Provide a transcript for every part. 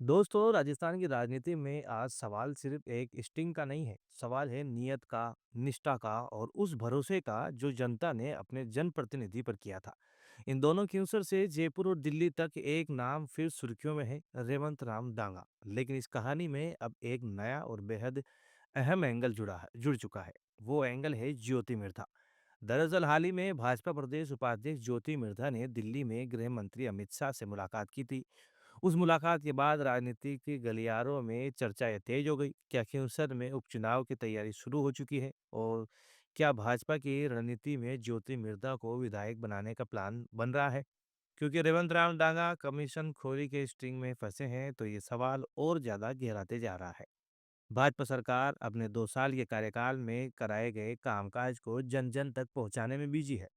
दोस्तों, राजस्थान की राजनीति में आज सवाल सिर्फ एक स्टिंग का नहीं है। सवाल है नियत का, निष्ठा का और उस भरोसे का जो जनता ने अपने जनप्रतिनिधि पर किया था। इन दोनों के अवसर से जयपुर और दिल्ली तक एक नाम फिर सुर्खियों में है, रेवंत राम दांगा। लेकिन इस कहानी में अब एक नया और बेहद अहम एंगल जुड़ चुका है। वो एंगल है ज्योति मिर्धा। दरअसल हाल ही में भाजपा प्रदेश उपाध्यक्ष ज्योति मिर्धा ने दिल्ली में गृह मंत्री अमित शाह से मुलाकात की थी। उस मुलाकात के बाद राजनीति के गलियारों में चर्चाएं तेज हो गई। क्या खींवसर में उपचुनाव की तैयारी शुरू हो चुकी है और क्या भाजपा की रणनीति में ज्योति मिर्धा को विधायक बनाने का प्लान बन रहा है? क्योंकि रेवंत राम डांगा कमीशन खोरी के स्ट्रिंग में फंसे हैं, तो ये सवाल और ज्यादा गहराते जा रहा है। भाजपा सरकार अपने 2 साल के कार्यकाल में कराए गए कामकाज को जन जन तक पहुंचाने में बिजी है।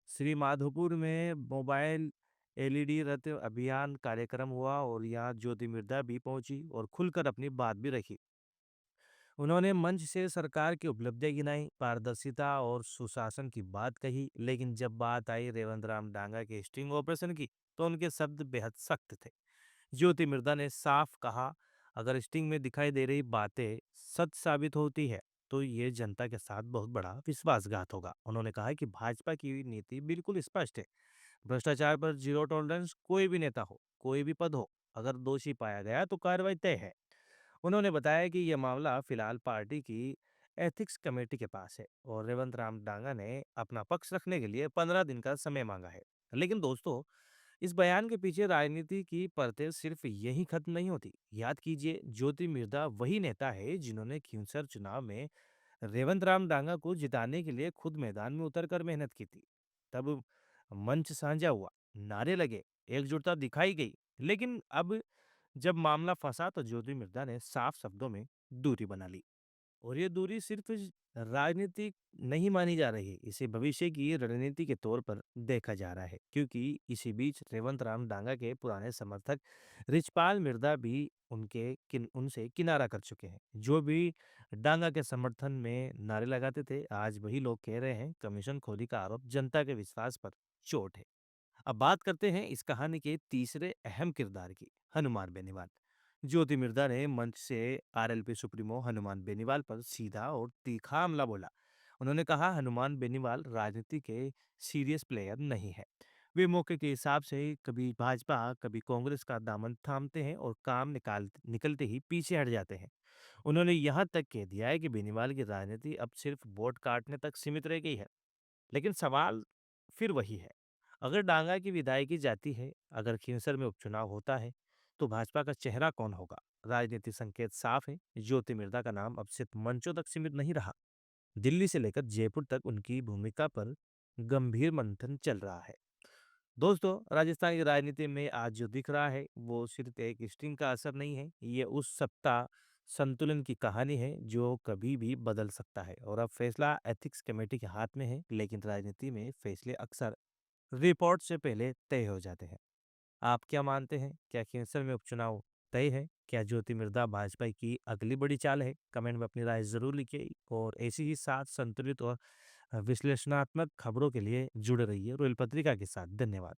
श्री माधोपुर में मोबाइल एलईडी रथ अभियान कार्यक्रम हुआ और यहाँ ज्योति मिर्धा भी पहुंची और खुलकर अपनी बात भी रखी। उन्होंने मंच से सरकार की उपलब्धियां गिनाई, पारदर्शिता और सुशासन की बात कही, लेकिन जब बात आई रेवंत राम डांगा के स्टिंग ऑपरेशन की, तो उनके शब्द बेहद सख्त थे। ज्योति मिर्धा ने साफ कहा, अगर स्टिंग में दिखाई दे रही बातें सच साबित होती है, तो ये जनता के साथ बहुत बड़ा विश्वासघात होगा। उन्होंने कहा कि भाजपा की नीति बिल्कुल स्पष्ट है। भ्रष्टाचार पर जीरो टॉलरेंस, कोई भी नेता हो, कोई भी पद हो, अगर दोषी पाया गया तो कार्रवाई तय है। उन्होंने बताया कि यह मामला फिलहाल पार्टी की एथिक्स कमेटी के पास है और रेवंत राम डांगा ने अपना पक्ष रखने के लिए 15 दिन का समय मांगा है। लेकिन दोस्तों, इस बयान के पीछे राजनीति की परतें सिर्फ यही खत्म नहीं होती। याद कीजिए, ज्योति मिर्धा वही नेता है जिन्होंने खींवसर चुनाव में रेवंत राम डांगा को जिताने के लिए खुद मैदान में उतरकर मेहनत की थी। तब मंच साझा हुआ, नारे लगे, एकजुटता दिखाई गई। लेकिन अब जब मामला फंसा तो ज्योति मिर्धा ने साफ शब्दों में दूरी बना ली। और ये दूरी सिर्फ राजनीतिक नहीं मानी जा रही, इसे भविष्य की रणनीति के तौर पर देखा जा रहा है, क्योंकि इसी बीच रेवंत राम डांगा के पुराने समर्थक रिचपाल मिर्धा भी उनसे किनारा कर चुके हैं। जो भी डांगा के समर्थन में नारे लगाते थे, आज वही लोग कह रहे हैं कमीशन खोरी का आरोप जनता के विश्वास पर चोट है। अब बात करते हैं इस कहानी के तीसरे अहम किरदार की, हनुमान बेनीवाल। ज्योति मिर्धा ने मंच से आरएलपी सुप्रीमो हनुमान बेनीवाल पर सीधा और तीखा हमला बोला। उन्होंने कहा, हनुमान बेनीवाल राजनीति के सीरियस प्लेयर नहीं है। वे मौके के हिसाब से कभी भाजपा कभी कांग्रेस का दामन थामते हैं और काम निकलते ही पीछे हट जाते हैं। उन्होंने यहाँ तक कह दिया है कि बेनीवाल की राजनीति अब सिर्फ वोट काटने तक सीमित रह गई है। लेकिन सवाल फिर वही है, अगर डांगा की विदायगी जाती है, अगर खींवसर में उपचुनाव होता है, तो भाजपा का चेहरा कौन होगा? राजनीतिक संकेत साफ है, ज्योति मिर्धा का नाम अब सिर्फ मंचों तक सीमित नहीं रहा। दिल्ली से लेकर जयपुर तक उनकी भूमिका पर गंभीर मंथन चल रहा है। दोस्तों, राजस्थान की राजनीति में आज जो दिख रहा है, वो सिर्फ एक स्टिंग का असर नहीं है, ये उस सत्ता संतुलन की कहानी है जो कभी भी बदल सकता है। और अब फैसला एथिक्स कमेटी के हाथ में है, लेकिन राजनीति में फैसले अक्सर रिपोर्ट से पहले तय हो जाते हैं। आप क्या मानते हैं? क्या कैंसर में उपचुनाव तय है? क्या ज्योति मिर्धा भाजपा की अगली बड़ी चाल है? कमेंट में अपनी राय ज़रूर लिखिए और ऐसी ही साथ संतुलित और विश्लेषणात्मक खबरों के लिए जुड़े रहिए रॉयल पत्रिका के साथ। धन्यवाद।